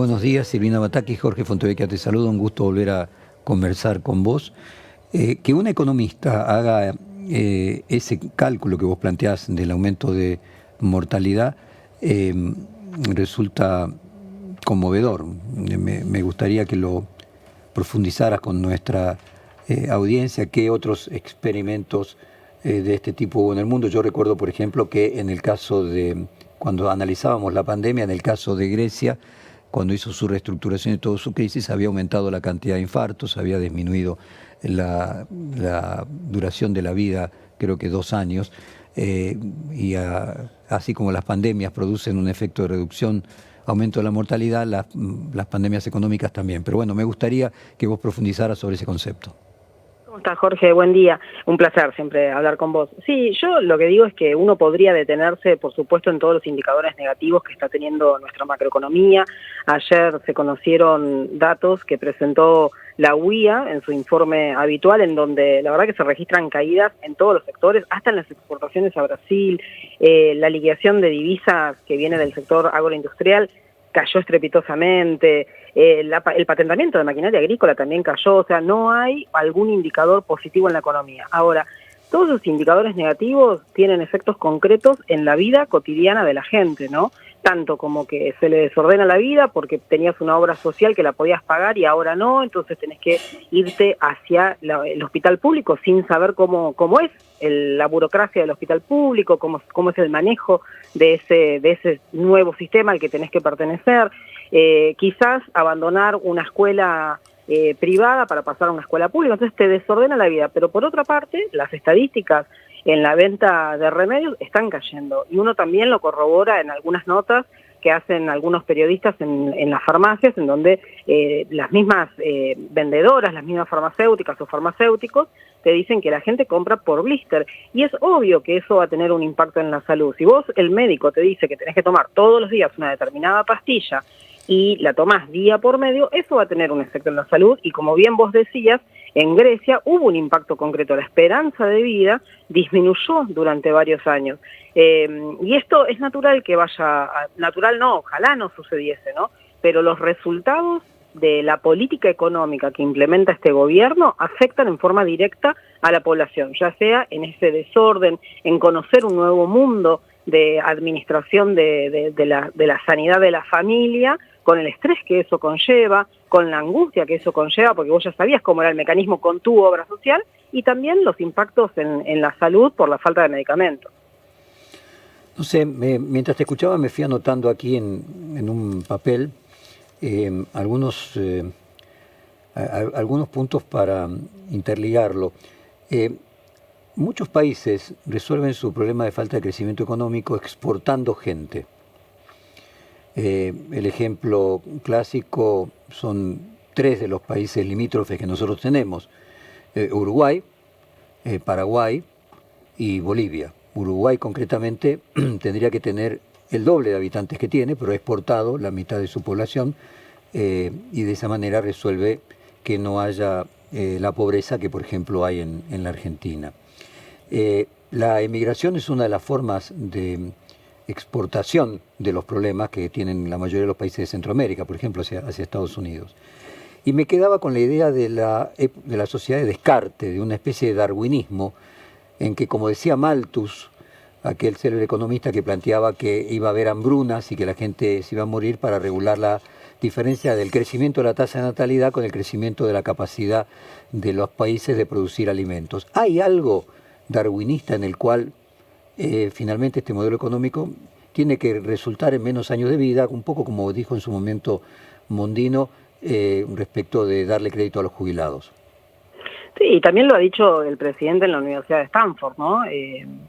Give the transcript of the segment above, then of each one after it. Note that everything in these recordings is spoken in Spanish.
buenos días, Silvina Bataki, Jorge Fontevecchia te saludo, un gusto volver a conversar con vos. Que un economista haga ese cálculo que vos planteás del aumento de mortalidad resulta conmovedor. Me gustaría que lo profundizaras con nuestra audiencia, qué otros experimentos de este tipo hubo en el mundo. Yo recuerdo, por ejemplo, que en el caso de, cuando analizábamos la pandemia, en el caso de Grecia, cuando hizo su reestructuración y toda su crisis, había aumentado la cantidad de infartos, había disminuido la duración de la vida, creo que 2 años, así como las pandemias producen un efecto de reducción, aumento de la mortalidad, las pandemias económicas también. Pero bueno, me gustaría que vos profundizaras sobre ese concepto. ¿Cómo estás, Jorge? Buen día. Un placer siempre hablar con vos. Sí, yo lo que digo es que uno podría detenerse, por supuesto, en todos los indicadores negativos que está teniendo nuestra macroeconomía. Ayer se conocieron datos que presentó la UIA en su informe habitual, en donde la verdad que se registran caídas en todos los sectores, hasta en las exportaciones a Brasil. La liquidación de divisas que viene del sector agroindustrial cayó estrepitosamente, el patentamiento de maquinaria agrícola también cayó, o sea, no hay algún indicador positivo en la economía. Ahora, todos los indicadores negativos tienen efectos concretos en la vida cotidiana de la gente, ¿no? Tanto como que se le desordena la vida porque tenías una obra social que la podías pagar y ahora no, entonces tenés que irte hacia el hospital público sin saber cómo es la burocracia del hospital público, cómo es el manejo de ese nuevo sistema al que tenés que pertenecer. Quizás abandonar una escuela privada para pasar a una escuela pública, entonces te desordena la vida. Pero por otra parte, las estadísticas en la venta de remedios están cayendo, y uno también lo corrobora en algunas notas que hacen algunos periodistas en las farmacias, en donde las mismas vendedoras, las mismas farmacéuticas o farmacéuticos te dicen que la gente compra por blister, y es obvio que eso va a tener un impacto en la salud. Si vos, el médico, te dice que tenés que tomar todos los días una determinada pastilla y la tomás día por medio, eso va a tener un efecto en la salud, y como bien vos decías, en Grecia hubo un impacto concreto. La esperanza de vida disminuyó durante varios años. Y esto es natural que vaya, natural no, ojalá no sucediese, ¿no? Pero los resultados de la política económica que implementa este gobierno afectan en forma directa a la población, ya sea en ese desorden, en conocer un nuevo mundo de administración de la sanidad de la familia, con el estrés que eso conlleva, con la angustia que eso conlleva, porque vos ya sabías cómo era el mecanismo con tu obra social, y también los impactos en la salud por la falta de medicamentos. No sé, mientras te escuchaba me fui anotando aquí en un papel algunos puntos para interligarlo. Muchos países resuelven su problema de falta de crecimiento económico exportando gente. El ejemplo clásico son 3 de los países limítrofes que nosotros tenemos: Uruguay, Paraguay y Bolivia. Uruguay concretamente tendría que tener el doble de habitantes que tiene, pero ha exportado la mitad de su población y de esa manera resuelve que no haya la pobreza que, por ejemplo, hay en la Argentina. La emigración es una de las formas de exportación de los problemas que tienen la mayoría de los países de Centroamérica, por ejemplo, hacia Estados Unidos. Y me quedaba con la idea de la sociedad de Descartes, de una especie de darwinismo, en que, como decía Malthus, aquel célebre economista que planteaba que iba a haber hambrunas y que la gente se iba a morir, para regular la diferencia del crecimiento de la tasa de natalidad con el crecimiento de la capacidad de los países de producir alimentos. ¿Hay algo darwinista en el cual finalmente este modelo económico tiene que resultar en menos años de vida, un poco como dijo en su momento Mondino respecto de darle crédito a los jubilados? Sí, y también lo ha dicho el presidente en la Universidad de Stanford, ¿no?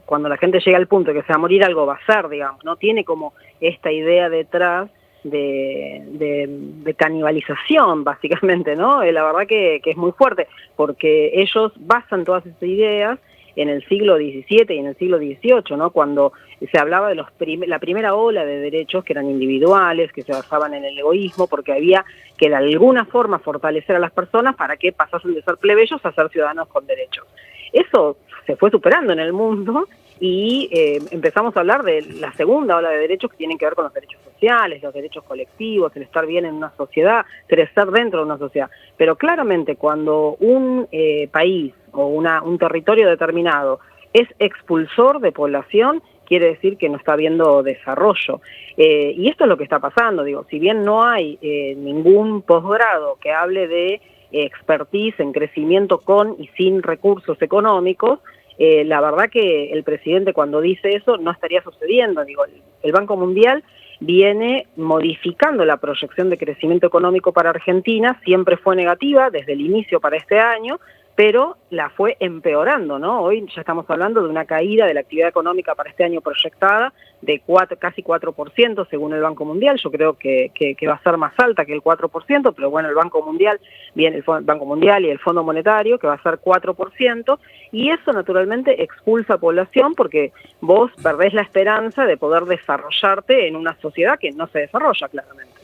Cuando la gente llega al punto de que se va a morir, algo va a ser, digamos, ¿no? Tiene como esta idea detrás de canibalización, básicamente, ¿no? La verdad que es muy fuerte, porque ellos basan todas esas ideas en el siglo XVII y en el siglo XVIII, ¿no? Cuando se hablaba de la primera ola de derechos que eran individuales, que se basaban en el egoísmo, porque había que de alguna forma fortalecer a las personas para que pasasen de ser plebeyos a ser ciudadanos con derechos. Eso se fue superando en el mundo, y empezamos a hablar de la segunda ola de derechos que tienen que ver con los derechos sociales, los derechos colectivos, el estar bien en una sociedad, crecer dentro de una sociedad. Pero claramente cuando un país o un territorio determinado es expulsor de población, quiere decir que no está habiendo desarrollo. Y esto es lo que está pasando, digo, si bien no hay ningún posgrado que hable de expertise en crecimiento con y sin recursos económicos, la verdad que el presidente cuando dice eso no estaría sucediendo. Digo, el Banco Mundial viene modificando la proyección de crecimiento económico para Argentina, siempre fue negativa desde el inicio para este año, pero la fue empeorando, ¿no? Hoy ya estamos hablando de una caída de la actividad económica para este año proyectada de casi 4% según el Banco Mundial. Yo creo que va a ser más alta que el 4%, pero bueno, el Banco Mundial, viene el Banco Mundial y el Fondo Monetario, que va a ser 4%, y eso naturalmente expulsa población porque vos perdés la esperanza de poder desarrollarte en una sociedad que no se desarrolla claramente.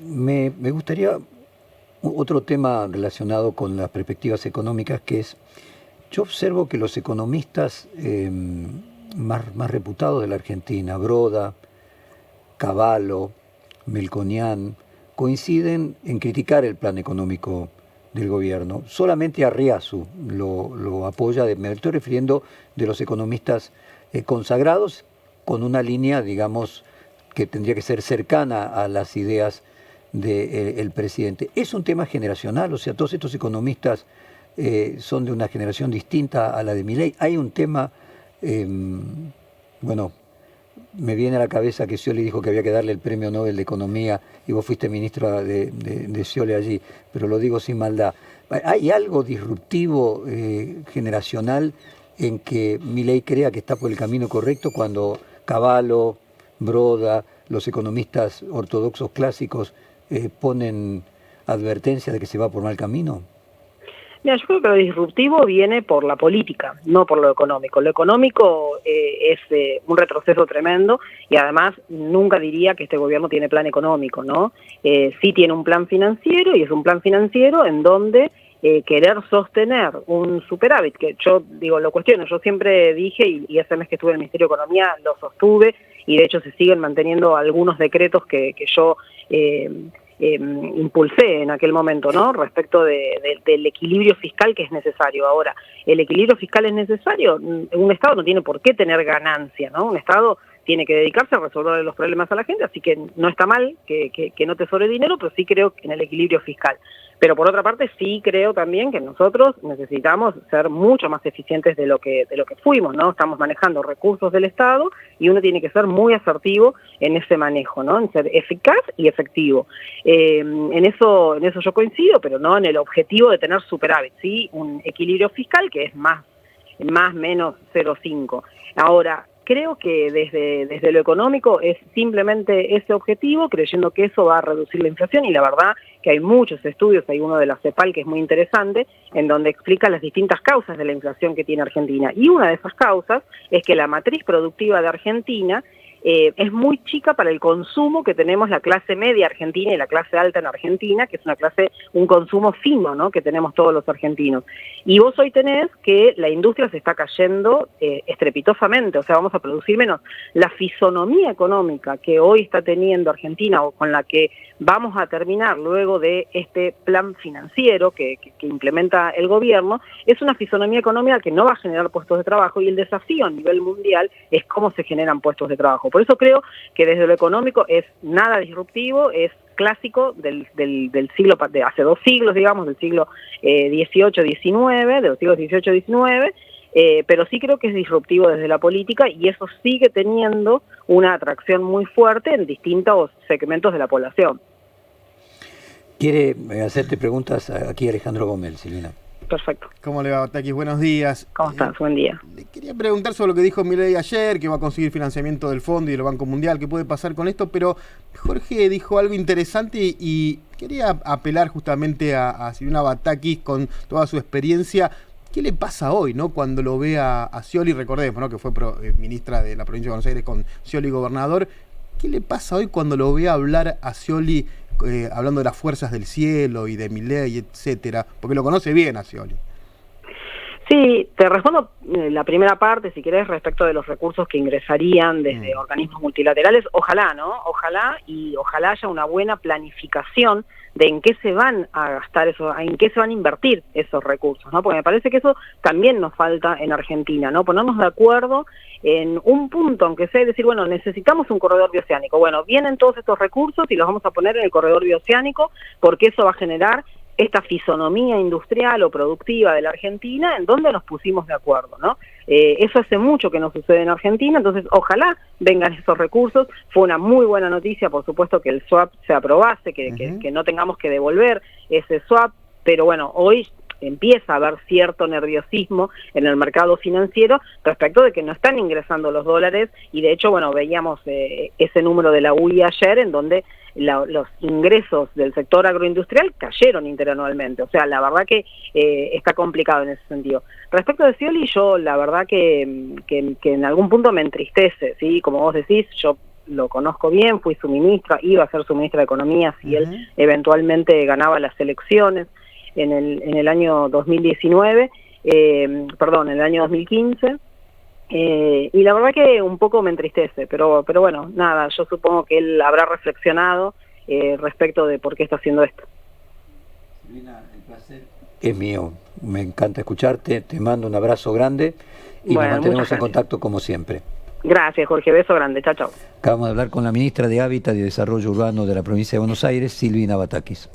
Me gustaría otro tema relacionado con las perspectivas económicas, que es, yo observo que los economistas más reputados de la Argentina, Broda, Cavallo, Melconian, coinciden en criticar el plan económico del gobierno. Solamente Arriazu lo apoya, me estoy refiriendo de los economistas consagrados, con una línea, digamos, que tendría que ser cercana a las ideas del presidente. ¿Es un tema generacional? O sea, todos estos economistas son de una generación distinta a la de Milei. Hay un tema, bueno, me viene a la cabeza que Scioli dijo que había que darle el premio Nobel de Economía y vos fuiste ministra de Scioli allí, pero lo digo sin maldad. ¿Hay algo disruptivo generacional en que Milei crea que está por el camino correcto cuando Cavallo, Broda, los economistas ortodoxos clásicos ponen advertencia de que se va por mal camino? Mira, yo creo que lo disruptivo viene por la política, no por lo económico. Lo económico es un retroceso tremendo y además nunca diría que este gobierno tiene plan económico, ¿no? Sí tiene un plan financiero y es un plan financiero en donde querer sostener un superávit, que yo digo, lo cuestiono, yo siempre dije, y ese mes que estuve en el Ministerio de Economía lo sostuve, y de hecho se siguen manteniendo algunos decretos que yo impulsé en aquel momento, ¿no? Respecto del equilibrio fiscal que es necesario. Ahora, el equilibrio fiscal es necesario, un Estado no tiene por qué tener ganancia, ¿no? Un Estado tiene que dedicarse a resolver los problemas a la gente, así que no está mal que no te sobre dinero, pero sí creo en el equilibrio fiscal. Pero por otra parte sí creo también que nosotros necesitamos ser mucho más eficientes de lo que fuimos, ¿no? Estamos manejando recursos del Estado y uno tiene que ser muy asertivo en ese manejo, ¿no? En ser eficaz y efectivo. En eso yo coincido, pero no en el objetivo de tener superávit, ¿sí? Un equilibrio fiscal que es más menos 0,5. Ahora, creo que desde lo económico es simplemente ese objetivo, creyendo que eso va a reducir la inflación, y la verdad que hay muchos estudios, hay uno de la CEPAL que es muy interesante, en donde explica las distintas causas de la inflación que tiene Argentina. Y una de esas causas es que la matriz productiva de Argentina es muy chica para el consumo que tenemos la clase media argentina y la clase alta en Argentina, que es un consumo fino, ¿no? Que tenemos todos los argentinos. Y vos hoy tenés que la industria se está cayendo estrepitosamente, o sea, vamos a producir menos. La fisonomía económica que hoy está teniendo Argentina, o con la que vamos a terminar luego de este plan financiero que implementa el gobierno, es una fisonomía económica que no va a generar puestos de trabajo, y el desafío a nivel mundial es cómo se generan puestos de trabajo. Por eso creo que desde lo económico es nada disruptivo, es clásico del siglo, de hace 2 siglos, digamos, del siglo XVIII-XIX, de los siglos XVIII-XIX, pero sí creo que es disruptivo desde la política, y eso sigue teniendo una atracción muy fuerte en distintos segmentos de la población. Quiere hacerte preguntas aquí Alejandro Gómez, Silvina. Perfecto. ¿Cómo le va, Takis? Buenos días. ¿Cómo estás? Buen día. Le quería preguntar sobre lo que dijo Milei ayer, que va a conseguir financiamiento del Fondo y del Banco Mundial, qué puede pasar con esto, pero Jorge dijo algo interesante y quería apelar justamente a Silvina Batakis con toda su experiencia. ¿Qué le pasa hoy, no? Cuando lo ve a Scioli, recordemos, ¿no? Que fue ministra de la provincia de Buenos Aires con Scioli gobernador. ¿Qué le pasa hoy cuando lo ve hablar a Scioli hablando de las fuerzas del cielo y de Milei, etcétera? Porque lo conoce bien a Scioli. Sí, te respondo la primera parte, si querés, respecto de los recursos que ingresarían desde organismos multilaterales. Ojalá, ¿no? Ojalá haya una buena planificación de en qué se van a gastar eso, en qué se van a invertir esos recursos, ¿no? Porque me parece que eso también nos falta en Argentina, ¿no? Ponernos de acuerdo en un punto, aunque sea decir, bueno, necesitamos un corredor bioceánico. Bueno, vienen todos estos recursos y los vamos a poner en el corredor bioceánico porque eso va a generar esta fisonomía industrial o productiva de la Argentina, en donde nos pusimos de acuerdo, ¿no? Eso hace mucho que no sucede en Argentina, entonces ojalá vengan esos recursos. Fue una muy buena noticia, por supuesto, que el swap se aprobase, que no tengamos que devolver ese swap, pero bueno, hoy empieza a haber cierto nerviosismo en el mercado financiero respecto de que no están ingresando los dólares, y de hecho, bueno, veíamos ese número de la UI ayer, en donde los ingresos del sector agroindustrial cayeron interanualmente. O sea, la verdad que está complicado en ese sentido. Respecto de Scioli, yo la verdad que en algún punto me entristece, ¿sí? Como vos decís, yo lo conozco bien, fui su ministra, iba a ser su ministra de Economía si él eventualmente ganaba las elecciones en el año 2019, en el año 2015. Y la verdad que un poco me entristece, pero bueno, nada, yo supongo que él habrá reflexionado respecto de por qué está haciendo esto. Silvina, el placer es mío, me encanta escucharte, te mando un abrazo grande y bueno, nos mantenemos en contacto como siempre. Gracias, Jorge, beso grande, chao, chao. Acabamos de hablar con la ministra de Hábitat y Desarrollo Urbano de la provincia de Buenos Aires, Silvina Batakis.